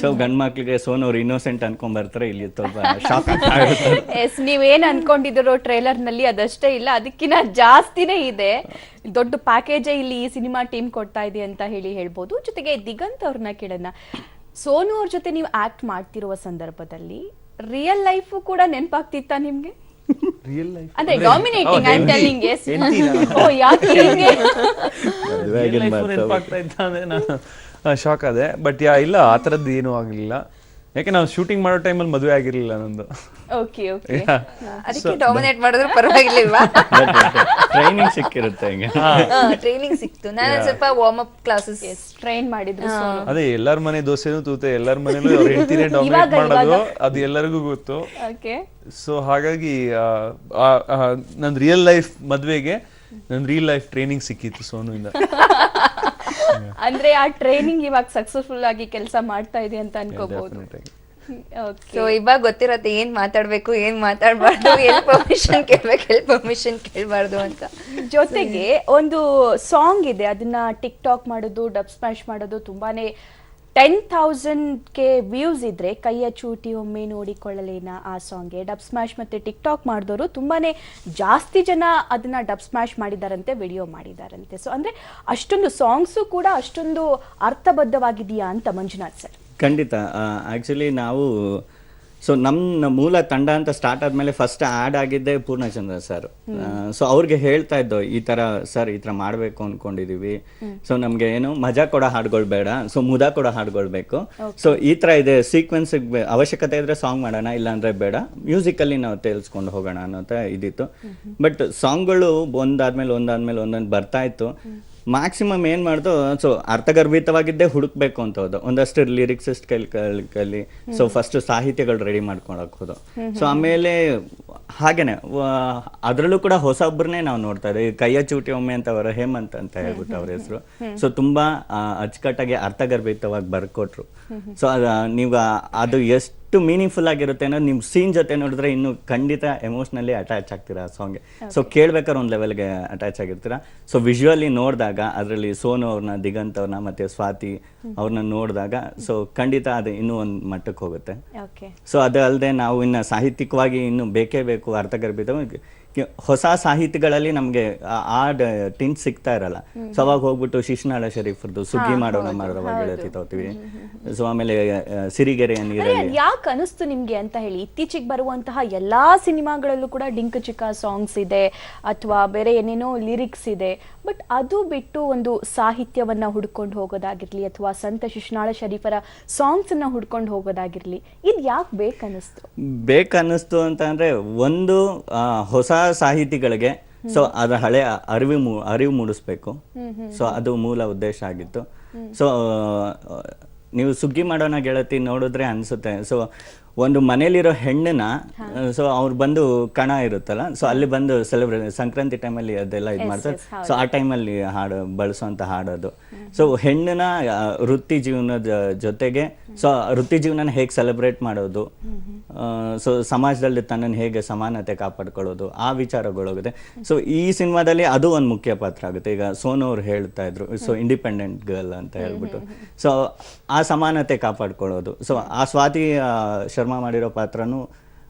ಸೊ ಗಂಡ್ ಮಕ್ಳಿಗೆ ಸೋನು ಅವ್ರು ಇನ್ನೋಸೆಂಟ್ ಅನ್ಕೊಂಡ್ ಬರ್ತಾರೆ, ಇಲ್ಲಿ ಸ್ವಲ್ಪ ಶಾಕ್ ಆಗುತ್ತೆ. ಎಸ್, ನೀವೇನ್ ಅನ್ಕೊಂಡಿದಿರೋ ಟ್ರೇಲರ್ ನಲ್ಲಿ ಅದಷ್ಟೇ ಇಲ್ಲ, ಅದಕ್ಕಿಂತ ಜಾಸ್ತಿನೇ ಇದೆ. ದೊಡ್ಡ ಪ್ಯಾಕೇಜೇ ಇಲ್ಲಿ ಈ ಸಿನಿಮಾ ಟೀಮ್ ಕೊಡ್ತಾ ಇದೆ ಅಂತ ಹೇಳ್ಬೋದು. ಜೊತೆಗೆ ದಿಗಂತ್ ಅವ್ರನ್ನ ಕೇಳೋಣ, ಸೋನು ಅವ್ರ ಜೊತೆ ನೀವು ಆಕ್ಟ್ ಮಾಡ್ತಿರುವ ಸಂದರ್ಭದಲ್ಲಿ ರಿಯಲ್ ಲೈಫ್ ಕೂಡ ನೆನಪಾಗ್ತಿತ್ತಾ ನಿಮ್ಗೆ? ರಿಯಲ್ ಲೈಫ್ ಅಂದ್ರೆ dominating I am telling. Yes, ಓ ಯಾಕೆ ಹೀಗೆ ನೆನಪಾಗ್ತಾ ಇದ್ದ ಅಂದ್ರೆ ನಾನು ಶಾಕ್ ಆದೆ. ಬಟ್ ಇಲ್ಲ, ಆ ಥರದ್ದು ಏನೂ ಆಗಲಿಲ್ಲ. ಯಾಕೆ ನಾವು ಶೂಟಿಂಗ್ ಮಾಡೋ ಟೈಮಲ್ಲಿ ಮದುವೆ ಆಗಿರ್ಲಿಲ್ಲ ನಂದು. ಓಕೆ ಓಕೆ, ಅದಕ್ಕೆ ಡಾಮಿನೇಟ್ ಮಾಡಿದ್ರು ಪರವಾಗಿರ್ಲಿಲ್ವಾ? ಟ್ರೈನಿಂಗ್ ಸಿಕ್ಕಿರುತ್ತೆ ಹಿಂಗೆ. ಟ್ರೈನಿಂಗ್ ಸಿಕ್ತು, ನಾನು ಸ್ವಲ್ಪ ವಾರ್ಮ್ ಅಪ್ ಕ್ಲಾಸಸ್ ಟ್ರೈನ್ ಮಾಡಿದ್ರು. ಅದೇ ಎಲ್ಲರ ಮನೆ ದೋಸೆನೂ ತೂತೆ, ಎಲ್ಲರ ಮನೇಲೂ ಅವ್ರ ಹೆಂಡ್ತಿನೇ ಡಾಮಿನೇಟ್ ಮಾಡೋದು, ಅದು ಎಲ್ಲರಿಗೂ ಗೊತ್ತು. ಓಕೆ, ಸೊ ಹಾಗಾಗಿ ನನ್ನ ರಿಯಲ್ ಲೈಫ್ ಮದ್ವೆಗೆ ನನ್ನ ರಿಯಲ್ ಲೈಫ್ ಟ್ರೈನಿಂಗ್ ಸಿಕ್ಕಿತ್ತು ಸೋನುವಿಂದ. ಅಂದ್ರೆ ಆ ಟ್ರೈನಿಂಗ್ ಇವಾಗ ಸಕ್ಸಸ್ಫುಲ್ ಆಗಿ ಕೆಲಸ ಮಾಡ್ತಾ ಇದೆ ಅಂತ ಅನ್ಕೋಬಹುದು. ಸೊ ಇವಾಗ ಗೊತ್ತಿರತ್ತೆ ಏನ್ ಮಾತಾಡ್ಬೇಕು, ಏನ್ ಮಾತಾಡ್ಬಾರ್ದು, ಎಲ್ಲಿ ಪರ್ಮಿಷನ್ ಕೇಳ್ಬೇಕು, ಎಲ್ಲಿ ಪರ್ಮಿಷನ್ ಕೇಳ್ಬಾರ್ದು ಅಂತ. ಜೊತೆಗೆ ಒಂದು ಸಾಂಗ್ ಇದೆ, ಅದನ್ನ ಟಿಕ್ ಟಾಕ್ ಮಾಡೋದು, ಡಬ್ ಸ್ಮ್ಯಾಶ್ ಮಾಡೋದು ತುಂಬಾನೇ 10,000 ವ್ಯೂಸ್ ಇದ್ರೆ ಕೈಯ ಚೂಟಿ ಒಮ್ಮೆ ನೋಡಿಕೊಳ್ಳಲೇನ ಆ ಸಾಂಗ್ಗೆ ಡಬ್ ಸ್ಮ್ಯಾಶ್ ಮತ್ತೆ ಟಿಕ್ ಟಾಕ್ ಮಾಡಿದವರು ತುಂಬಾನೇ ಜಾಸ್ತಿ ಜನ ಅದನ್ನ ಡಬ್ ಸ್ಮ್ಯಾಶ್ ಮಾಡಿದಾರಂತೆ, ವಿಡಿಯೋ ಮಾಡಿದಾರಂತೆ. ಸೊ ಅಂದ್ರೆ ಅಷ್ಟೊಂದು ಸಾಂಗ್ಸು ಕೂಡ ಅಷ್ಟೊಂದು ಅರ್ಥಬದ್ಧವಾಗಿದೆಯಾ ಅಂತ ಮಂಜುನಾಥ್ ಸರ್? ಖಂಡಿತ. ಆ್ಯಕ್ಚುಲಿ ನಾವು ಸೊ ನಮ್ಮ ಮೂಲ ತಂಡ ಅಂತ ಸ್ಟಾರ್ಟ್ ಆದ್ಮೇಲೆ ಫಸ್ಟ್ ಆ್ಯಡ್ ಆಗಿದ್ದೆ ಪೂರ್ಣಚಂದ್ರ ಸರ್. ಸೊ ಅವ್ರಿಗೆ ಹೇಳ್ತಾ ಇದ್ದೋ ಈ ಥರ ಸರ್ ಈ ಥರ ಮಾಡಬೇಕು ಅಂದ್ಕೊಂಡಿದ್ದೀವಿ, ಸೊ ನಮಗೆ ಏನು ಮಜಾ ಕೊಡೋ ಹಾಡುಗಳು ಬೇಡ, ಸೊ ಮುದ ಕೊಡೋ ಹಾಡುಗಳು ಬೇಕು, ಸೊ ಈ ಥರ ಇದೆ ಸೀಕ್ವೆನ್ಸ್ ಅವಶ್ಯಕತೆ ಇದ್ರೆ ಸಾಂಗ್ ಮಾಡೋಣ, ಇಲ್ಲಾಂದ್ರೆ ಬೇಡ ಮ್ಯೂಸಿಕಲ್ಲಿ ನಾವು ತೇಲ್ಸ್ಕೊಂಡು ಹೋಗೋಣ ಅನ್ನೋಂಥ ಇದಿತ್ತು. ಬಟ್ ಸಾಂಗ್ಗಳು ಒಂದಾದ್ಮೇಲೆ ಒಂದೊಂದು ಬರ್ತಾ ಇತ್ತು. ಮ್ಯಾಕ್ಸಿಮಮ್ ಏನು ಮಾಡ್ದು, ಸೊ ಅರ್ಥಗರ್ಭಿತವಾಗಿದ್ದೇ ಹುಡುಕ್ಬೇಕು ಅಂತ ಹೋದು, ಒಂದಷ್ಟು ಲಿರಿಕ್ಸಿಸ್ಟ್ ಕೈಲಿ ಸೊ ಫಸ್ಟ್ ಸಾಹಿತ್ಯಗಳು ರೆಡಿ ಮಾಡ್ಕೊಳಕ್ ಹೋದು. ಸೊ ಆಮೇಲೆ ಹಾಗೇನೆ ಅದರಲ್ಲೂ ಕೂಡ ಹೊಸೊಬ್ಬರನ್ನೇ ನಾವು ನೋಡ್ತಾ ಇದ್ದೀವಿ. ಕೈಯ ಚೂಟಿ ಒಮ್ಮೆ ಅಂತ ಅವರ ಹೇಮಂತ್ ಅಂತ ಹೇಳ್ಬಿಟ್ಟು ಅವ್ರ ಹೆಸರು. ಸೊ ತುಂಬಾ ಅಚ್ಚುಕಟ್ಟಾಗಿ ಅರ್ಥಗರ್ಭಿತವಾಗಿ ಬರ್ಕೊಟ್ರು. ಸೊ ನೀವು ಅದು ಎಷ್ಟು ಮೀನಿಂಗ್ಫುಲ್ ಆಗಿರುತ್ತೆ ಅನ್ನೋದು ನಿಮ್ಮ ಸೀನ್ ಜೊತೆ ನೋಡಿದ್ರೆ ಇನ್ನು ಖಂಡಿತ ಎಮೋಷ್ನಲಿ ಅಟ್ಯಾಚ್ ಆಗ್ತೀರಾ ಆ ಸಾಂಗ್ಗೆ. ಸೊ ಕೇಳ್ಬೇಕಾದ್ರೆ ಒಂದು ಲೆವೆಲ್ಗೆ ಅಟ್ಯಾಚ್ ಆಗಿರ್ತೀರಾ. ಸೊ ವಿಜುವಲಿ ನೋಡಿದಾಗ ಅದರಲ್ಲಿ ಸೋನು ಅವ್ರನ್ನ, ದಿಗಂತ್ ಅವ್ರನ್ನ ಮತ್ತೆ ಸ್ವಾತಿ ಅವ್ರನ್ನ ನೋಡಿದಾಗ ಸೊ ಖಂಡಿತ ಅದು ಇನ್ನೂ ಒಂದು ಮಟ್ಟಕ್ಕೆ ಹೋಗುತ್ತೆ. ಸೊ ಅದು ಅಲ್ಲದೆ ನಾವು ಇನ್ನು ಸಾಹಿತ್ಯಿಕವಾಗಿ ಇನ್ನು ಬೇಕೇ ಬೇಕು ಅರ್ಥಗರ್ಭಿತ ಹೊಸ ಸಾಹಿತಿಗಳಲ್ಲಿ ನಮಗೆ ಆ ಟಿಂಟ್ ಸಿಗ್ತಾ ಇರಲ್ಲ. ಸೊ ಅವಾಗ ಹೋಗ್ಬಿಟ್ಟು ಶಿಶ್ನಾಳ ಶರೀಫ್ರದ್ದು ಸುಗ್ಗಿ ಮಾಡೋಣ ಮಾಡುವಾಗ ಹೇಳ್ತೀವಿ. ಸೊ ಆಮೇಲೆ ಸಿರಿಗೆರೆಯ ನೀರಲ್ಲಿ ಯಾಕೆ ಅನಿಸ್ತು ನಿಮ್ಗೆ ಅಂತ ಹೇಳಿ, ಇತ್ತೀಚೆಗೆ ಬರುವಂತಹ ಎಲ್ಲಾ ಸಿನಿಮಾಗಳಲ್ಲೂ ಕೂಡ ಡಿಂಕ್ ಚಿಕ್ಕ ಸಾಂಗ್ಸ್ ಇದೆ ಅಥವಾ ಬೇರೆ ಏನೇನೋ ಲಿರಿಕ್ಸ್ ಇದೆ, ಬಟ್ ಅದು ಬಿಟ್ಟು ಒಂದು ಸಾಹಿತ್ಯವನ್ನ ಹುಡ್ಕೊಂಡು ಹೋಗೋದಾಗಿರ್ಲಿ ಅಥವಾ ಸಂತ ಶಿಶ್ನಾಳ ಶರೀಫರ ಸಾಂಗ್ಸ್ ಅನ್ನ ಹುಡ್ಕೊಂಡು ಹೋಗೋದಾಗಿರ್ಲಿ, ಇದು ಯಾಕೆ ಬೇಕನ್ನಿಸ್ತು ಅಂತ ಅಂದ್ರೆ ಒಂದು ಹೊಸ ಸಾಹಿತಿಗಳಿಗೆ ಸೊ ಅದ್ರ ಹಳೆ ಅರಿವು ಮೂಡಿಸ್ಬೇಕು. ಸೊ ಅದು ಮೂಲ ಉದ್ದೇಶ ಆಗಿತ್ತು. ಸೊ ನೀವು ಸುಗ್ಗಿ ಮಾಡೋಣ ಗೆಳತಿ ನೋಡಿದ್ರೆ ಅನ್ಸುತ್ತೆ, ಸೊ ಒಂದು ಮನೇಲಿರೋ ಹೆಣ್ಣನ್ನ ಸೊ ಅವ್ರು ಬಂದು ಕಣ ಇರುತ್ತಲ್ಲ, ಸೊ ಅಲ್ಲಿ ಬಂದು ಸಂಕ್ರಾಂತಿ ಟೈಮಲ್ಲಿ ಅದೆಲ್ಲ ಇದು ಮಾಡ್ತಾರೆ. ಸೊ ಆ ಟೈಮಲ್ಲಿ ಬಳಸುವಂತ ಹಾಡೋದು. ಸೊ ಹೆಣ್ಣನ ವೃತ್ತಿ ಜೀವನದ ಜೊತೆಗೆ ಸೊ ವೃತ್ತಿ ಜೀವನ ಹೇಗೆ ಸೆಲೆಬ್ರೇಟ್ ಮಾಡೋದು, ಸೊ ಸಮಾಜದಲ್ಲಿ ತನ್ನನ್ನು ಹೇಗೆ ಸಮಾನತೆ ಕಾಪಾಡ್ಕೊಳ್ಳೋದು, ಆ ವಿಚಾರಗಳೋಗುತ್ತೆ. ಸೊ ಈ ಸಿನಿಮಾದಲ್ಲಿ ಅದು ಒಂದು ಮುಖ್ಯ ಪಾತ್ರ ಆಗುತ್ತೆ. ಈಗ ಸೋನು ಅವ್ರು ಹೇಳ್ತಾ ಇದ್ರು, ಸೊ ಇಂಡಿಪೆಂಡೆಂಟ್ ಗರ್ಲ್ ಅಂತ ಹೇಳ್ಬಿಟ್ಟು, ಸೊ ಆ ಸಮಾನತೆ ಕಾಪಾಡ್ಕೊಳ್ಳೋದು. ಸೊ ಆ ಸ್ವಾತಿ ಶರ್ಮಾ ಮಾಡಿರೋ ಪಾತ್ರನೂ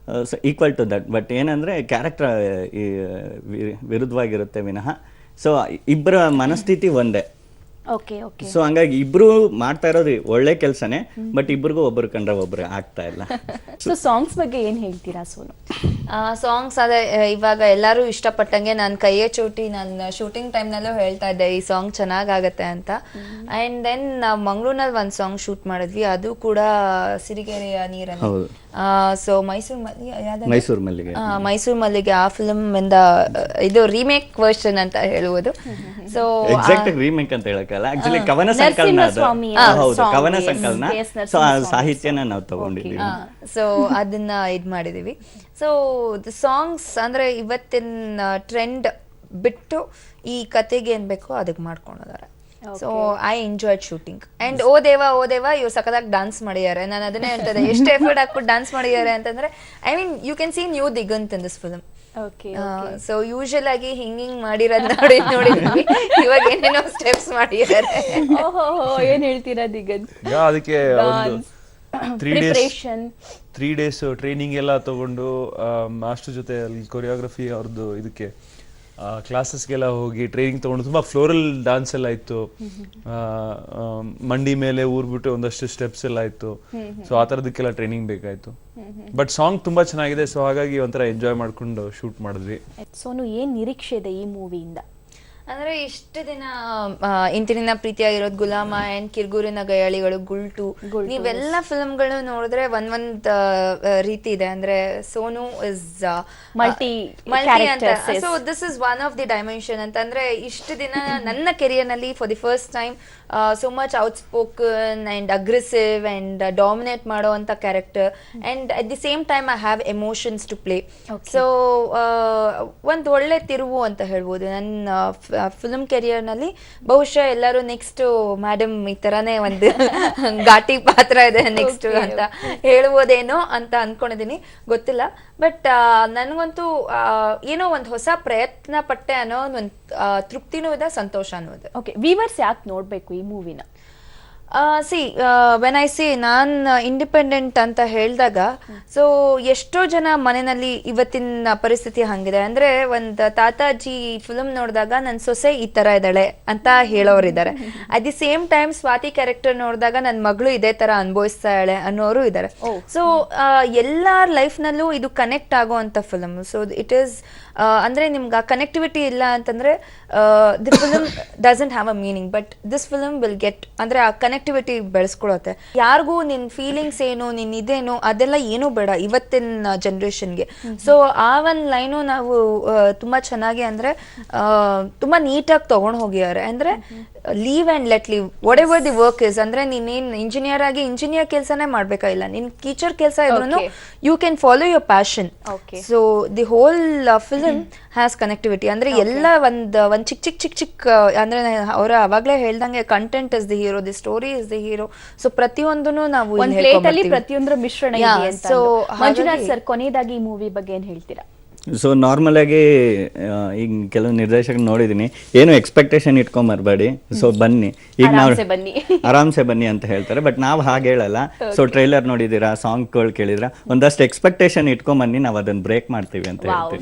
ಈಕ್ವಲ್ ಟು ದಟ್. ಬಟ್ ಏನಂದ್ರೆ ಕ್ಯಾರೆಕ್ಟರ್ ವಿರುದ್ಧವಾಗಿರುತ್ತೆ ವಿನಃ ಸೊ ಇಬ್ಬರ ಮನಸ್ಥಿತಿ ಒಂದೇ. ಸೊ ಹಂಗಾಗಿ ಇಬ್ರು ಮಾಡ್ತಾ ಇರೋದು ಒಳ್ಳೆ ಕೆಲಸನೇ, ಬಟ್ ಇಬ್ರಿಗೂ ಒಬ್ಬರು ಕಂಡ್ರೆ ಒಬ್ರು ಆಗ್ತಾ ಇಲ್ಲ. ಸೊ ಸಾಂಗ್ಸ್ ಬಗ್ಗೆ ಏನ್ ಹೇಳ್ತೀರಾ ಸೋನು? ಸಾಂಗ್ಸ್ ಅದೇ ಇವಾಗ ಎಲ್ಲರೂ ಇಷ್ಟಪಟ್ಟಂಗೆ ನಾನು ಕೈಯೇ ಚೋಟಿ ನಾನು ಶೂಟಿಂಗ್ ಟೈಮ್ನಲ್ಲೂ ಹೇಳ್ತಾ ಇದ್ದೆ ಈ ಸಾಂಗ್ ಚೆನ್ನಾಗಾಗತ್ತೆ ಅಂತ. ಅಂಡ್ ದೆನ್ ನಾವು ಮಂಗಳೂರಿನಲ್ಲಿ ಒಂದು ಸಾಂಗ್ ಶೂಟ್ ಮಾಡಿದ್ವಿ, ಅದು ಕೂಡ ಸಿರಿಗೆರೆಯ ನೀರಲ್ಲಿ. ಸೊ ಮೈಸೂರು ಮಲ್ಲಿಗೆ ಆ ಫಿಲ್ಮ್ ಇಂದ ಇದು ರೀಮೇಕ್ ವರ್ಷನ್ ಅಂತ ಹೇಳುವುದು. ಸೊ ಎಕ್ಸಾಕ್ಟ್ ರೀಮೇಕ್ ಅಂತ ಹೇಳಕ್ಕಲ್ಲ, ಆಕ್ಚುಲಿ ಕವನ ಸಂಕಲನ ಅದು. ಹೌದು, ಕವನ ಸಂಕಲನ. ಸೊ ಆ ಸಾಹಿತ್ಯನ ನಾವು ತಗೊಂಡಿದ್ದೀವಿ. ಸೊ ಅದನ್ನ ಇದ್ ಮಾಡಿದೀವಿ. ಸೊ ದ ಸಾಂಗ್ಸ್ ಅಂದ್ರೆ ಇವತ್ತಿನ ಟ್ರೆಂಡ್ ಬಿಟ್ಟು ಈ ಕತೆಗೆ ಏನ್ ಬೇಕೋ ಅದಕ್ಕೆ ಮಾಡ್ಕೊಂಡಿದ್ದಾರೆ. So I enjoyed shooting. And ಓ ದೇವ ಇವ್ರು ಸಖತ್ತಾಗಿ ಡಾನ್ಸ್ ಮಾಡಿದ್ದಾರೆ. ನಾನು ಅದನ್ನೇ ಹೇಳ್ತದೆ, ಎಷ್ಟು ಎಫರ್ಟ್ ಹಾಕ್ಬಿಟ್ಟು ಡಾನ್ಸ್ ಮಾಡಿದ್ದಾರೆ ಅಂತಂದ್ರೆ, I mean you can see new Diganth in this film. So usual ಆಗಿ ಹಿಂಗಿಂಗ್ ಮಾಡಿರೋದ್ ನೋಡಿದ್ವಿ, ಇವಾಗ ಏನೇನೋ ಸ್ಟೆಪ್ಸ್ ಮಾಡಿದ್ದಾರೆ. ಏನ್ ಹೇಳ್ತೀರಾ ದಿಗಂತ್? ಅದಕ್ಕೆ ತ್ರೀ ಡೇಸ್ ಟ್ರೈನಿಂಗ್ ಎಲ್ಲ ತಗೊಂಡು ಮಾಸ್ಟರ್ ಜೊತೆ ಅಲ್ಲಿ ಕೊರಿಯೋಗ್ರಫಿ ಅವ್ರದ್ದು ಇದಕ್ಕೆ ಕ್ಲಾಸಸ್ಗೆಲ್ಲ ಹೋಗಿ ಟ್ರೈನಿಂಗ್ ತಗೊಂಡು ತುಂಬಾ ಫ್ಲೋರಲ್ ಡಾನ್ಸ್ ಎಲ್ಲ ಇತ್ತು. ಮಂಡಿ ಮೇಲೆ ಊರ್ಬಿಟ್ಟು ಒಂದಷ್ಟು ಸ್ಟೆಪ್ಸ್ ಎಲ್ಲ ಇತ್ತು. ಸೊ ಆ ಥರದಕ್ಕೆಲ್ಲ ಟ್ರೈನಿಂಗ್ ಬೇಕಾಯ್ತು. ಬಟ್ ಸಾಂಗ್ ತುಂಬಾ ಚೆನ್ನಾಗಿದೆ. ಸೊ ಹಾಗಾಗಿ ಒಂಥರ ಎಂಜಾಯ್ ಮಾಡ್ಕೊಂಡು ಶೂಟ್ ಮಾಡಿದ್ವಿ. ಸೋನು, ಏನ್ ನಿರೀಕ್ಷೆ ಇದೆ ಈ ಮೂವಿಯಿಂದ? ಅಂದ್ರೆ ಇಷ್ಟು ದಿನ ಇಂತಿನ ಪ್ರೀತಿಯಾಗಿರೋದು, ಗುಲಾಮ ಅಂಡ್ ಕಿರ್ಗೂರಿನ ಗಯಾಳಿಗಳು, ಗುಲ್ಟು, ನೀವೆಲ್ಲ ಫಿಲ್ಮ್ಗಳು ನೋಡಿದ್ರೆ ಒಂದ್ ರೀತಿ ಇದೆ. ಅಂದ್ರೆ ಸೋನು ಇಸ್ ಮಲ್ಟಿ ಅಂತ. So this is one of the dimension ಅಂತ. ಅಂದ್ರೆ ಇಷ್ಟು ದಿನ ನನ್ನ ಕೆರಿಯರ್ ನಲ್ಲಿ for the first time so much outspoken and aggressive and dominate ಮಾಡೋ ಅಂತ character. and at the same time I have emotions to play. so ಒಂದು ಒಳ್ಳೆ ತಿರುವು ಅಂತ ಹೇಳ್ಬೋದು ನನ್ನ ಫಿಲ್ಮ್ ಕೆರಿಯರ್ ನಲ್ಲಿ. ಬಹುಶಃ ಎಲ್ಲರೂ ನೆಕ್ಸ್ಟ್ ಮೇಡಮ್ ಈ ತರಾನೇ ಒಂದು ಘಾಟಿ ಪಾತ್ರ ಇದೆ ನೆಕ್ಸ್ಟ್ ಅಂತ ಹೇಳ್ಬೋದೇನೋ ಅಂತ ಅನ್ಕೊಂಡಿದೀನಿ, ಗೊತ್ತಿಲ್ಲ. ಬಟ್ ನನ್ಗಂತೂ ಏನೋ ಒಂದು ಹೊಸ ಪ್ರಯತ್ನ ಪಟ್ಟೆ ಅನ್ನೋ ಒಂದು ತೃಪ್ತಿನೂ ಇದೆ, ಸಂತೋಷನೂ ಇದೆ. ಓಕೆ, ವೀವರ್ಸ್ ಯಾಕೆ ನೋಡ್ಬೇಕು ಈ ಮೂವಿನ? ಸಿ ವೆನ್ ಐ ಸಿ ನಾನ್ ಇಂಡಿಪೆಂಡೆಂಟ್ ಅಂತ ಹೇಳಿದಾಗ ಸೊ ಎಷ್ಟೋ ಜನ ಮನೆಯಲ್ಲಿ ಇವತ್ತಿನ ಪರಿಸ್ಥಿತಿ ಹಂಗಿದೆ ಅಂದ್ರೆ ಒಂದ್ ತಾತಾಜಿ ಫಿಲ್ಮ್ ನೋಡಿದಾಗ ನನ್ ಸೊಸೆ ಈ ತರ ಇದ್ದಾಳೆ ಅಂತ ಹೇಳೋರಿದ್ದಾರೆ. At the same time Swathi character ನೋಡಿದಾಗ ನನ್ ಮಗಳು ಇದೇ ತರ ಅನುಭವಿಸ್ತಾಳೆ ಅನ್ನೋರು ಇದ್ದಾರೆ. ಸೊ ಎಲ್ಲಾರ ಲೈಫ್ ನಲ್ಲೂ ಇದು ಕನೆಕ್ಟ್ ಆಗುವಂತ ಫಿಲ್ಮ್. ಸೊ ಇಟ್ ಈಸ್ ಅಂದ್ರೆ ನಿಮ್ಗೆ ಆ ಕನೆಕ್ಟಿವಿಟಿ ಇಲ್ಲ ಅಂತಂದ್ರೆ the film doesn't have a meaning, but this film will get ಅಂದ್ರೆ ಆ ಕನೆಕ್ಟಿವಿಟಿ ಬೆಳೆಸ್ಕೊಳತ್ತೆ. ಯಾರಿಗೂ ನಿನ್ ಫೀಲಿಂಗ್ಸ್ ಏನು ನಿನ್ ಇದೇನು ಅದೆಲ್ಲ ಏನು ಬೇಡ ಇವತ್ತಿನ ಜನರೇಷನ್ಗೆ. ಸೊ ಆ ಒಂದ್ ಲೈನು ನಾವು ತುಂಬಾ ಚೆನ್ನಾಗಿ ಅಂದ್ರೆ ತುಂಬಾ ನೀಟಾಗಿ ತಗೊಂಡ್ ಹೋಗಿದ್ದಾರೆ. ಅಂದ್ರೆ leave and let leave what ever the work is. ಅಂದ್ರೆ ನೀನೇನ್ ಇಂಜಿನಿಯರ್ ಆಗಿ ಇಂಜಿನಿಯರ್ ಕೆಲಸನೇ ಮಾಡ್ಬೇಕಾಗಿಲ್ಲ, ನಿನ್ ಟೀಚರ್ ಕೆಲಸ ಇದ್ರು you can follow your passion. So the whole film has connectivity. ಅಂದ್ರೆ ಎಲ್ಲ ಒಂದ್ ಚಿಕ್ಕ ಅಂದ್ರೆ ಅವ್ರ ಅವಾಗ್ಲೇ ಹೇಳ್ದಂಗೆ content is the hero, the story is the hero. So ಪ್ರತಿಯೊಂದನ್ನು ನಾವು ಒಂದ್ ಪ್ಲೇಟ್ ಅಲ್ಲಿ ಪ್ರತಿಯೊಂದರ ಮಿಶ್ರಣ ಇದೆ ಅಂತ. ಸೊ ಮಂಜುನಾಥ್ ಸರ್, ಕೊನೆಯದಾಗಿ ಈ ಮೂವಿ ಬಗ್ಗೆ ಏನ್ ಹೇಳ್ತೀರಾ? ಸೊ ನಾರ್ಮಲ್ ಆಗಿ ಈಗ ಕೆಲವು ನಿರ್ದೇಶಕರು ನೋಡಿದೀನಿ, ಏನು ಎಕ್ಸ್ಪೆಕ್ಟೇಷನ್ ಇಟ್ಕೊಂಬರ್ಬೇಡಿ, ಸೊ ಬನ್ನಿ ಈಗ ನಾವು ಆರಾಮ್ಸೆ ಬನ್ನಿ ಅಂತ ಹೇಳ್ತಾರೆ. ಬಟ್ ನಾವು ಹಾಗೆ ಹೇಳಲ್ಲ. ಸೊ ಟ್ರೈಲರ್ ನೋಡಿದೀರಾ, ಸಾಂಗ್ಗಳು ಕೇಳಿದ್ರ, ಒಂದಷ್ಟು ಎಕ್ಸ್ಪೆಕ್ಟೇಷನ್ ಇಟ್ಕೊಂಬನ್ನಿ, ನಾವು ಅದನ್ನ ಬ್ರೇಕ್ ಮಾಡ್ತೀವಿ ಅಂತ ಹೇಳ್ತೀವಿ.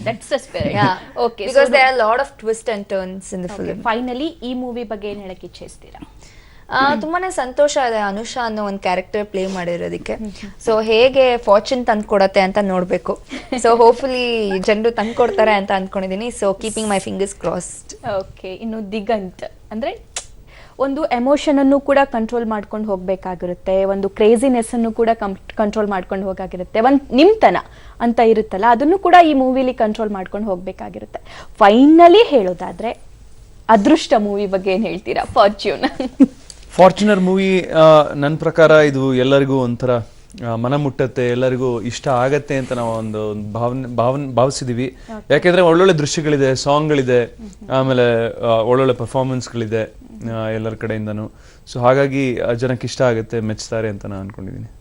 Because there are lot of twist and turns in the film. Finally ಈ ಮೂವಿ ಬಗ್ಗೆ ಏನ್ ಹೇಳಕ್ ಇಚ್ಛಿಸ್ತೀರಾ? ತುಂಬಾನೇ ಸಂತೋಷ ಇದೆ ಅನುಷಾ ಅನ್ನೋ ಒಂದು ಕ್ಯಾರೆಕ್ಟರ್ ಪ್ಲೇ ಮಾಡಿರೋದಕ್ಕೆ. ಸೊ ಹೇಗೆ ಫಾರ್ಚೂನ್ ತಂದ್ಕೊಡತ್ತೆ ಅಂತ ನೋಡ್ಬೇಕು. ಸೊ ಹೋಪ್ಫುಲಿ ಜನರು ತಂದ್ಕೊಡ್ತಾರೆ ಅಂತ ಅನ್ಕೊಂಡಿದೀನಿ. ಸೊ ಕೀಪಿಂಗ್ ಮೈ ಫಿಂಗರ್ಸ್ ಕ್ರಾಸ್ಡ್. ಓಕೆ, ಇನ್ನು ದಿಗಂತ್ ಅಂದ್ರೆ ಒಂದು ಎಮೋಷನ್ ಅನ್ನು ಕೂಡ ಕಂಟ್ರೋಲ್ ಮಾಡ್ಕೊಂಡು ಹೋಗ್ಬೇಕಾಗಿರುತ್ತೆ, ಒಂದು ಕ್ರೇಜಿನೆಸ್ ಅನ್ನು ಕೂಡ ಕಂಟ್ರೋಲ್ ಮಾಡ್ಕೊಂಡು ಹೋಗಾಗಿರುತ್ತೆ, ಒಂದು ನಿಮ್ತನ ಅಂತ ಇರುತ್ತಲ್ಲ ಅದನ್ನು ಕೂಡ ಈ ಮೂವಿಲಿ ಕಂಟ್ರೋಲ್ ಮಾಡ್ಕೊಂಡು ಹೋಗ್ಬೇಕಾಗಿರುತ್ತೆ. ಫೈನಲಿ ಹೇಳೋದಾದ್ರೆ ಅದೃಷ್ಟ ಮೂವಿ ಬಗ್ಗೆ ಏನ್ ಹೇಳ್ತೀರಾ? ಫಾರ್ಚುನರ್ ಮೂವಿ ನನ್ನ ಪ್ರಕಾರ ಇದು ಎಲ್ಲರಿಗೂ ಒಂಥರ ಮನ ಮುಟ್ಟತ್ತೆ, ಎಲ್ಲರಿಗೂ ಇಷ್ಟ ಆಗತ್ತೆ ಅಂತ ನಾವು ಒಂದು ಭಾವಿಸಿದೀವಿ. ಯಾಕೆಂದ್ರೆ ಒಳ್ಳೊಳ್ಳೆ ದೃಶ್ಯಗಳಿದೆ, ಸಾಂಗ್ಗಳಿದೆ, ಆಮೇಲೆ ಒಳ್ಳೊಳ್ಳೆ ಪರ್ಫಾರ್ಮೆನ್ಸ್ಗಳಿದೆ ಎಲ್ಲರ ಕಡೆಯಿಂದನೂ. ಸೊ ಹಾಗಾಗಿ ಜನಕ್ಕೆ ಇಷ್ಟ ಆಗುತ್ತೆ, ಮೆಚ್ತಾರೆ ಅಂತ ನಾನು ಅನ್ಕೊಂಡಿದ್ದೀನಿ.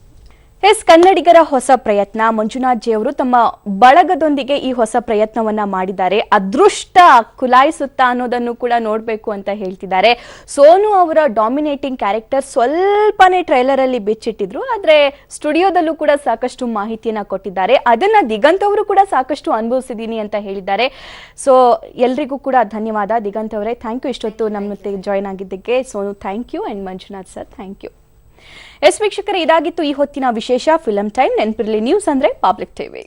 ಎಸ್, ಕನ್ನಡಿಗರ ಹೊಸ ಪ್ರಯತ್ನ. ಮಂಜುನಾಥ್ ಜಿ ಅವರು ತಮ್ಮ ಬಳಗದೊಂದಿಗೆ ಈ ಹೊಸ ಪ್ರಯತ್ನವನ್ನ ಮಾಡಿದ್ದಾರೆ. ಅದೃಷ್ಟ ಕುಲಾಯಿಸುತ್ತಾ ಅನ್ನೋದನ್ನು ಕೂಡ ನೋಡ್ಬೇಕು ಅಂತ ಹೇಳ್ತಿದ್ದಾರೆ. ಸೋನು ಅವರ ಡಾಮಿನೇಟಿಂಗ್ ಕ್ಯಾರೆಕ್ಟರ್ ಸ್ವಲ್ಪನೇ ಟ್ರೈಲರ್ ಅಲ್ಲಿ ಬಿಚ್ಚಿಟ್ಟಿದ್ರು, ಆದ್ರೆ ಸ್ಟುಡಿಯೋದಲ್ಲೂ ಕೂಡ ಸಾಕಷ್ಟು ಮಾಹಿತಿಯನ್ನ ಕೊಟ್ಟಿದ್ದಾರೆ. ಅದನ್ನ ದಿಗಂತ್ ಅವರು ಕೂಡ ಸಾಕಷ್ಟು ಅನುಭವಿಸಿದೀನಿ ಅಂತ ಹೇಳಿದ್ದಾರೆ. ಸೊ ಎಲ್ರಿಗೂ ಕೂಡ ಧನ್ಯವಾದ. ದಿಗಂತ್ ಅವರೇ ಥ್ಯಾಂಕ್ ಯು, ಇಷ್ಟೊತ್ತು ನಮ್ಮ ಜೊತೆ ಜಾಯ್ನ್ ಆಗಿದ್ದಕ್ಕೆ. Sonu thank you, and Manjunath sir thank you. Yes ವೀಕ್ಷಕರೇ, ಇದಾಗಿತ್ತು ಈ ಹೊತ್ತಿನ ವಿಶೇಷ ಫಿಲಂ ಟೈಮ್. ನೆನಪಿರಲಿ, ನ್ಯೂಸ್ ಅಂದ್ರೆ ಪಬ್ಲಿಕ್ ಟಿವಿ.